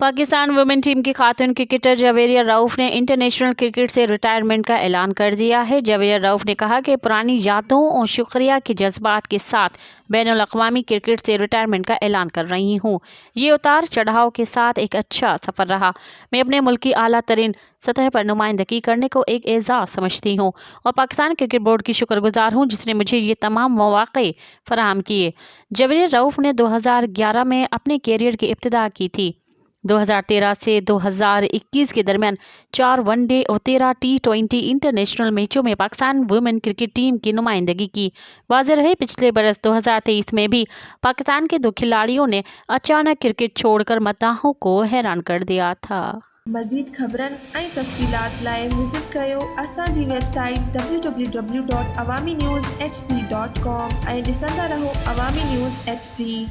Pakistan women team की खातून cricketer Javeria Rauf ने international cricket से रिटायरमेंट का ऐलान कर दिया है। जवेरिया रऊफ ने कहा कि पुरानी यादों और शुक्रिया के जज्बात के साथ बैनुल अक़वामी क्रिकेट से रिटायरमेंट का ऐलान कर रही हूँ। ये उतार चढ़ाव के साथ एक अच्छा सफ़र रहा। मैं अपने मुल्क की आला तरीन सतह पर नुमाइंदगी करने को एक एज़ाज़ समझती हूँ और पाकिस्तान क्रिकेट बोर्ड की शुक्रगुजार हूँ जिसने मुझे ये तमाम मौक़े फराहम किए। जवेरिया रऊफ ने 2011 में अपने कैरियर की इब्तिदा की थी। 2013 से 2021 के दरमियान 4 वनडे और 13 T20 इंटरनेशनल मैचों में पाकिस्तान वुमेन क्रिकेट टीम की नुमाइंदगी की। वाज़ेह रहे पिछले बरस 2023 में भी पाकिस्तान के 2 खिलाड़ियों ने अचानक क्रिकेट छोड़कर मद्दाहों को हैरान कर दिया था। मज़ीद ख़बरनि ऐं तफ़सीलात लाइ विज़िट कयो असांजी वेबसाइट www.awamiNewsHD.com ऐं ॾिसंदा रहो अवामी न्यूज़ HD।